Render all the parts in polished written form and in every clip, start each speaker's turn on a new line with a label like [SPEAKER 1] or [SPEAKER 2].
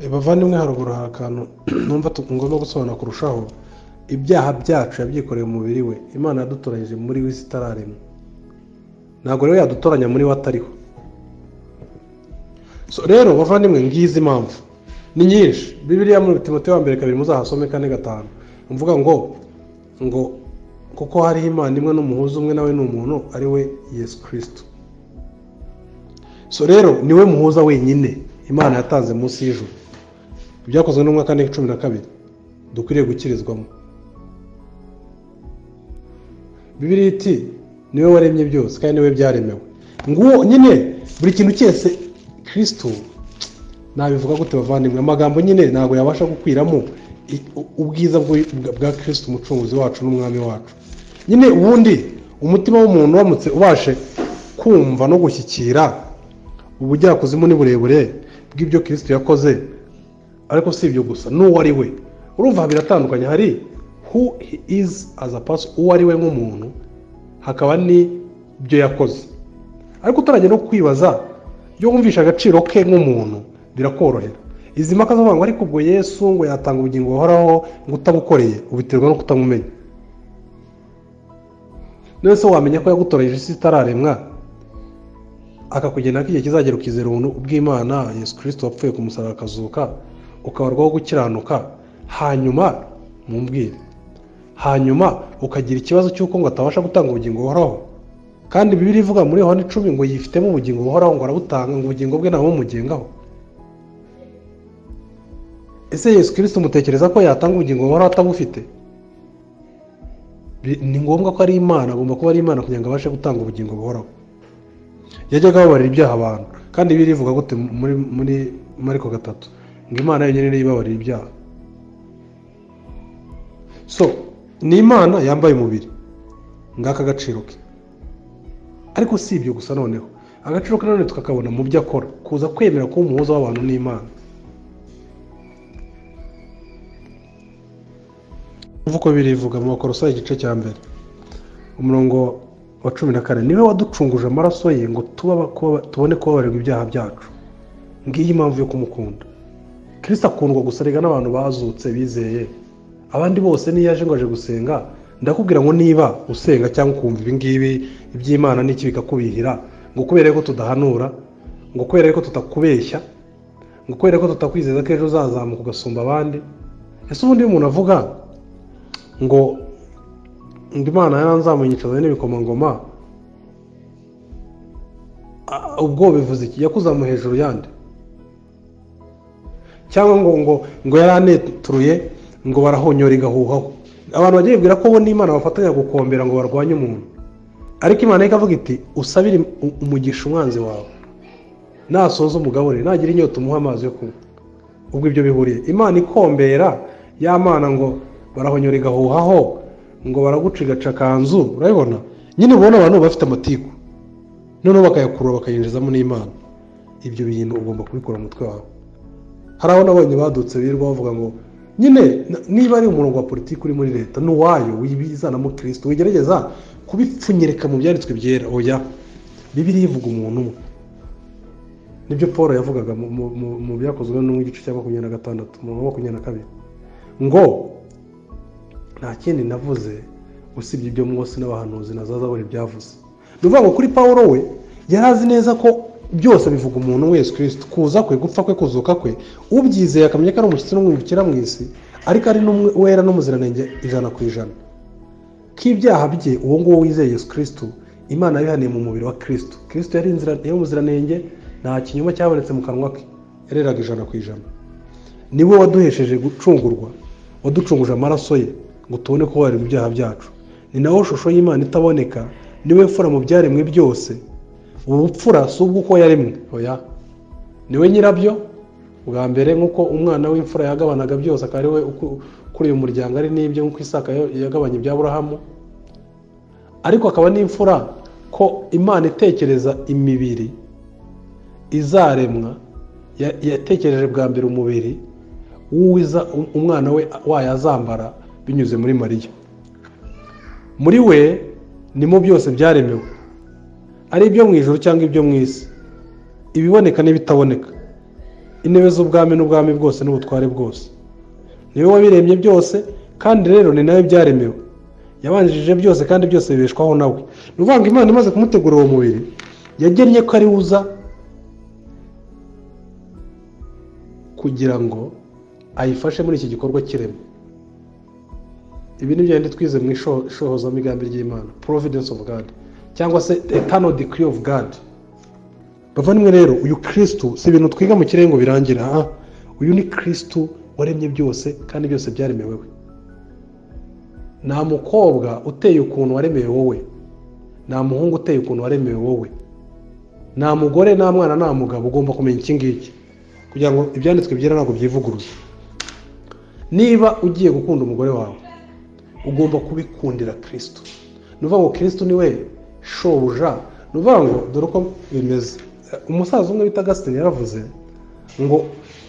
[SPEAKER 1] bavandimwe haruguru hari akantu numva tugomba gusobanura kurushaho. Ibyaha byacu yabyikoreye mu mubiri we. Imana yadutoranyije muri we itararemwa, ntabwo rero yadutoranya muri we atariho. Rero bavandimwe, ngizi impamvu ni nyinshi. Bibiliya muri Timoteyo wa mbere 2 muzahasome 4:5 mvuga ngo kuko hariho Imana imwe n'umuhuza umwe, nawe ni umuntu, ari we Yesu Kristo. Rero niwe muhuza wenyine Imana yatanze munsi y'ijuru. Ibyakozwe n'umwa 4:12 dukwiriye gukirizwamo. Bibiliya iti niwe waremye byose kandi niwe byaremewe. Nguwo nyine buri kintu cyose Kristo, nabivuga gute bavandimwe, amagambo nyine ntabwo yabasha gukwiramo ubwiza bwa Kristo umucunguzi wacu n'umwami wacu. Nyine ubundi umutima w'umuntu wamutse ubashe kumva no gushyikira ubujyakuzimu n'uburebure bw'ibyo Kristo yakoze, ariko si ibyo gusa, n'uwo ari we. Urumva biratandukanye, hari who he is as a person, uwo ari we nk'umuntu, hakaba n'ibyo yakoze. Ariko utarajya no kwibaza iyo wumvisha agaciro ke nk'umuntu birakorohera. Izi mpaka zo ngo ariko ubwo Yesu ngo yatanga ubugingo buhoraho ngo utabukoreye, ubiterwa no kutamumenya. None se wamenya ko yagutoranyije isi itararemwa, akakugena ko igihe kizagera ukizera ubuntu bw'Imana, Yesu Kristo wapfuye ku musaraba akazuka, ukabarwaho gukiranuka, hanyuma mumbwire, hanyuma ukagira ikibazo cy'uko ngo atabasha gutanga ubugingo buhoraho? Kandi Bibiliya ivuga muri Yohana 10 ngo yifitemo ubugingo buhoraho, ngo arabutanga, ngo ubugingo bwe ntawe umugengaho. Ese Yesu Kristo mutekereza ko yatanga ubugingo buhoraho atabufite? Ni ngombwa ko ari Imana, agomba kuba ari Imana kugira ngo abashe gutanga ubugingo buhoraho. Yajyaga ababarira ibyaha abantu, kandi Bibiliya ivuga gute muri Mariko 3 ngo Imana yonyine niyo ibabarira ibyaha. Ni Imana yambaye umubiri, ngaka agaciro ke. Ariko si ibyo gusa, noneho agaciro ke none tukakabona mu byo akora, kuza kwemera ko umuhuza w'abantu n'Imana. Uvuko birivuga mu Bakolosayi igice cya mbere umurongo wa 14, niwe waducunguje amaraso ye ngo tubone kubabarirwa ibyaha byacu. Ngiyi impamvu yo kumukunda. Kristo akundwa gusa rega n'abantu bazutse bizeye. Abandi bose niyaje ngo aje gusenga, ndakubwira ngo niba usenga cyangwa ukumva ibi ngibi iby'Imana n'iki bikakubihira, ngo kubera ko tudahanura, ngo kubera ko tutakubeshya, ngo kubera ko tutakwizeza ko ejo uzazamuka ugasumba abandi. Ese ubundi umuntu avuga ngo Imana yaranzamuye yicaza n'ibikomangoma, ubwo bivuze iki? Yakuzamuye hejuru yandi? Cyangwa ngo yaraneturuye ngo barahonyora igahuhaho? Abantu bagiye bibwira ko bo n'Imana bafatanya gukombera ngo barwanye umuntu, ariko Imana ikavuga iti usabire umugisha umwanzi wawe, nasoza umugaburire, nagira inyota umuha amazi yo kunywa. Ubwo ibyo bihuriye Imana ikombera, ya Mana ngo barahonyora igahuhaho, ngo baragucigaca kanzu. Urabibona nyine, ubona abantu bafite amatiku noneho bakayakurura bakayinjizamo n'Imana. Ibyo bintu ugomba kubikora mu mutwe wawe. Hari abo nabonye badutse birirwa bavuga ngo nyine niba ari umurongo wa politiki uri muri leta n'uwayo wibizanamo Kristo, wigerageza kubipfunyereka mu byanditswe byera. Oya, Bibiliya ivuga umuntu umwe. Nibyo Paul yavugaga mu byakozwe no mu gice cya 26 mu 22 ngo nta kindi navuze usibye ibyo Mose n'abahanuzi na za Zaburi byavuze. Bivuga ngo kuri Paulo we yarazi neza ko byose bivuga umuntu Yesu Kristo, kuza kwe, gupfa kwe, kuzuka kwe. Ubyizeye akamenya ko ari umushyitsi n'umwimukira mu isi, ariko ari wera n'umuziranenge 100%. K'ibyaha bye uwo nguwo wizeye Yesu Kristo, Imana yabihaniye mu mubiri wa Kristo. Kristo yari inzira y'umuziranenge, nta kinyoma cyabonetse mu kanwa ke, yareraga 100%. Niwe waduhesheje gucungurwa, waducunguje amaraso ye ngo tubone kubabarirwa ibyaha byacu. Ni nawo shusho y'Imana itaboneka, niwe mfura mu byaremwe byose. Ubu bupfura si ubw'uko yaremwe, oya, niwe nyirabyo bwa mbere, nk'uko umwana w'imfura yagabanaga byose, akaba ari we ukuriye umuryango, ari n'ibyo nk'uko Isaka yagabanye ibya Aburahamu. Ariko akaba n'imfura ko Imana itekereza imibiri izaremwa, yatekereje bwa mbere umubiri w'uwiza umwana we wayazambara binyuze muri Mariya. Muri we nimo byose byaremewe, ari ibyo mu ijuru cyangwa ibyo mu isi, ibiboneka n'ibitaboneka. intebe z'ubwami n'ubwami bwose n'ubutware bwose. Niwe wabiremye byose kandi rero ni nawe byaremewe. Yabanjije byose kandi byose bibeshwaho nawe. Ni ukuvuga ngo Imana imaze kumutegura uwo mubiri yagennye ko ari uza kugira ngo ayifashe muri iki gikorwa kirema. Ibi ni byo twize mu ishohozamigambi ry'Imana, providence of God, cyangwa se eternal decree of God. Bavandimwe rero, uyu Kristo si ibintu twiga mu kirere ngo birangira. Uyu ni Kristo waremye byose kandi byose byaremewe we. Nta mukobwa uteye ukuntu waremewe wowe, nta muhungu uteye ukuntu waremewe wowe, nta mugore, nta mwana, nta mugabo. Ugomba kumenya iki ngiki kugira ngo ibyanditswe byera ntabwo byivuguruza. Niba ugiye gukunda umugore wawe, ugomba kubikundira Kristo. Ni ukuvuga ngo Kristo ni we shobuja. Ni ukuvuga ngo dore uko bimeze. Umusaza umwe bita Augustin yaravuze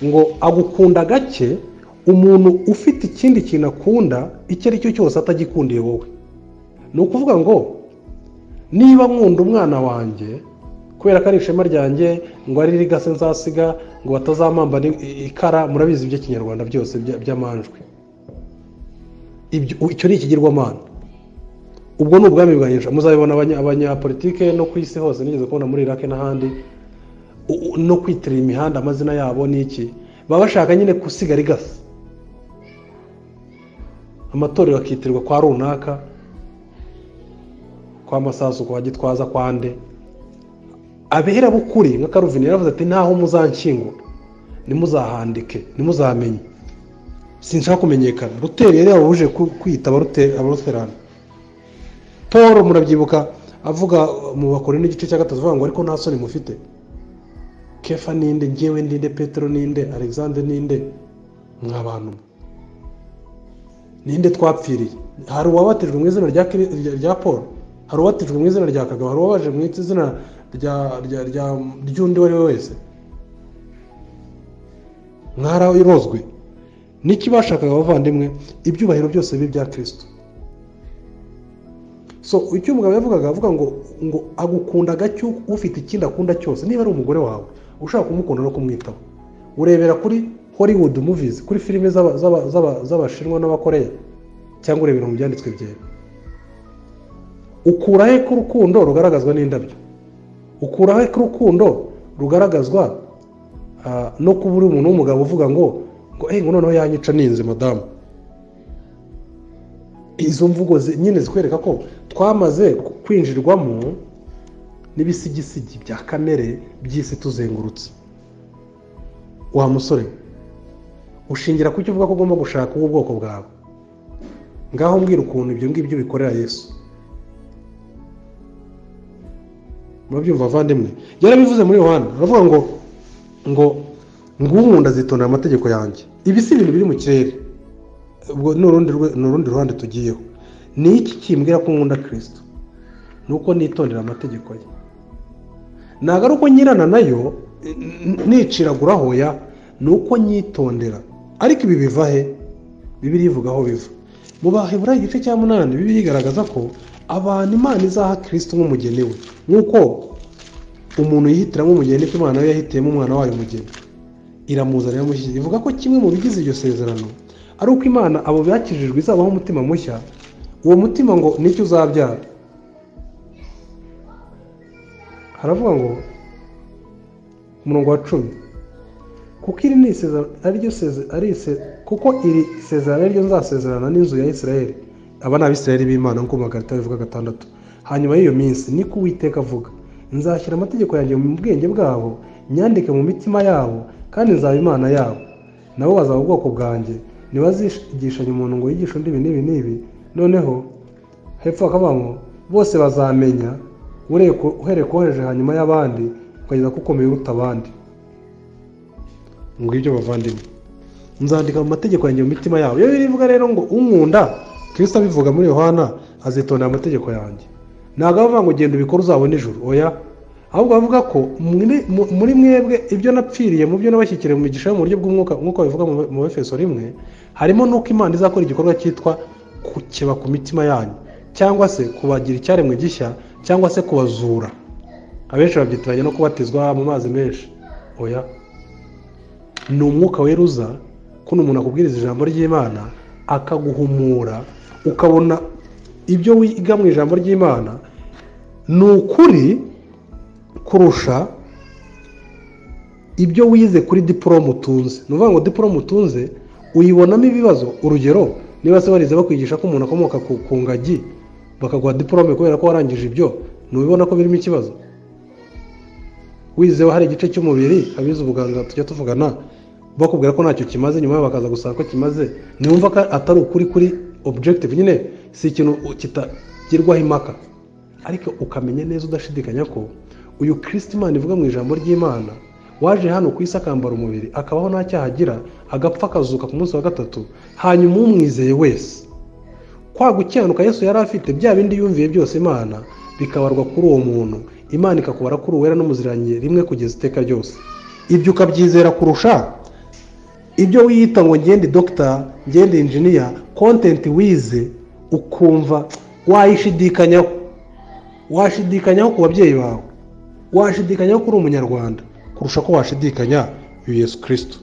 [SPEAKER 1] ngo agukunda gake umuntu ufite ikindi kintu akunda icyo ari cyo cyose atagikundiye wowe. Ni ukuvuga ngo niba nkunda umwana wanjye kubera ko ari ishema ryanjye, ngo ari rigase nzasiga, ngo batazamamba ikara, murabizi ibyo Kinyarwanda byose by'amanjwe. Icyo ni ikigirwamana. Ubwo ni ubwami bwanjye. Muzabibona abanyapolitike no ku isi hose, nigeze kubona muri Iraq n'ahandi, no kwitirira imihanda amazina yabo n'iki, baba bashaka nyine gusiga rigase. Amatorero akitirwa kwa runaka, kwa Masasu, kwa Gitwaza, kwa nde. Abera bukuri nka Calvin yaravuze ati naho muzanshyingura nimuzahandike, nimuzamenye, sinshaka kumenyekana. Luther yari yabuje kwita abaluterana. Paul murabyibuka avuga mu Bakorino igice cya 3 avuga ngo ariko nta soni mufite. Kefa ninde, njyewe ndinde, Petero ninde, Alexander ninde, mwabantu ninde twapfiriye? Hari uwabatijwe mu izina rya Paul, hari uwabatijwe mu izina rya Kagabo, hari uwabaje mu izina ry'undi wari wese. Mwarayirozwe. Niki bashakaga abavandimwe? Ibyubahiro byose bibi bya Kristo. So icyo umugabo yavugaga, avuga ngo agukunda gacyo ufite ikindi akunda cyose. Niba ari umugore wawe ushaka kumukunda no kumwitaho, urebera kuri Hollywood movies, kuri filime z'abashinwa n'abakoreya, cyangwa urebera mu byanditswe byera. Ukurahe ko urukundo rugaragazwa n'indabyo, ukurahe ko urukundo rugaragazwa no kubura umuntu w'umugabo uvuga ngo noneho yanyica ninze madamu. Izo mvugo nyine zikwereka ko twamaze kwinjirwamo n'ibisigisigi bya kamere by'isi tuzengurutse. Wa musore, ushingira ku cyo uvuga ko ugomba gushaka ubwoko bwawe. Ngaho mbwira ukuntu ibyo ngibyo bikorera Yesu. Murabyumva bavandimwe? Yarabivuze muri Yohana, aravuga ngo unkunda azitondera amategeko yanjye. Ibi si ibintu biri mu kirere. Ubwo n'urundi ruhande tugiyeho. Ni iki kimbwira ko nkunda Kristo? Nuko nitondera amategeko ye. Ntabwo ari uko nyirana nayo niciragura hoya, nuko nyitondera. Ariko ibi biva he? Bibiliya ivuga aho biva. Mu Baheburayo igice cya 8 Bibiliya igaragaza ko abantu Imana izaha Kristo nk'umugeni we, nk'uko umuntu yihitiramo umugeni ko Imana yo yahitiyemo umwana wayo umugeni, iramuzanira iramushyira. Ivuga ko kimwe mu bigize iryo sezerano ari uko Imana abo bakijijwe izabaho umutima mushya. Uwo mutima ngo nicyo uzabyara. Haravuga ngo umurongo wa 10, kuko iri ni isezerano ariryo nzasezerana n'inzu ya Isirayeli. Aba ni Abisirayeli b'Imana nk'uko Magalata bivuga 6. Hanyuma y'iyo minsi niko Uwiteka avuga, nzashyira amategeko yanjye mu bwenge bwabo, nyandike mu mitima yabo, kandi nzaba Imana yabo, nabo bazaba ubwoko bwanjye. Ntibazigishanya umuntu ngo yigishe undi ibi n'ibi n'ibi. Noneho hepfo akavuga ngo bose bazamenya uhereye kohereje hanyuma y'abandi ukageza kukomeye uruta abandi. Ngo ibyo bavandimwe, nzandika mu mategeko yanjye mu mitima yabo. Iyo birivuga rero ngo unkunda, Kristo abivuga muri Yohana, azitondera amategeko yanjye. Ntabwo avuga ngo genda ubikora uzabona ijuru, oya. Ahubwo avuga ko muri mwebwe ibyo napfiriye mu byo nabashyikiriye mu migisha mu buryo bw'umwuka, nk'uko bivuga mu Efeso 1, harimo nuko Imana izakora igikorwa cyitwa kukeba ku mitima yanyu, cyangwa se kubagira icyaremwe gishya, cyangwa se kubazura. Abenshi babyitiranya no kubatizwa mu mazi menshi, oya. ni umwuka wera uza kuno umuntu akubwiriza ijambo ry'Imana akaguhumura ukabona ibyo wiga mu ijambo ry'Imana ni ukuri kurusha ibyo wize kuri diplome utunze. Ni ukuvuga ngo diplome utunze uyibonamo ibibazo. Urugero, niba se warize bakwigisha ko umuntu akomoka ku ngagi bakaguha diplome kubera ko warangije ibyo, ntubibona ko birimo ikibazo? Wizeho hari igice cy'umubiri, abize ubuganga tujya tuvugana bakubwira ko ntacyo kimaze, nyuma bakaza gusanga ko kimaze, niwumva ko atari ukuri kuri objective, nyine si ikintu kitagirwaho impaka, ariko ukamenya neza udashidikanya ko uyu Kristo Imana ivuga mu ijambo ry'Imana waje hano ku isi akambara umubiri, akabaho nta cyaha agira, agapfa akazuka ku munsi wa gatatu, hanyuma umwizeye wese kwa gucyanuka Yesu yari afite, bya bindi yumviye byose Imana bikabarwa kuri uwo muntu, Imana ikakubara kuri uwera n'umuziranenge rimwe kugeza iteka ryose. Ibyo ukabyizera kurusha ibyo wiyita ngo ngende doctor, ngende engineer, content wize ukumva washidikanyaho ku babyeyi bawe, washidikanyaho kuri umunyarwanda kurusha ko washidikanya Yesu Kristo.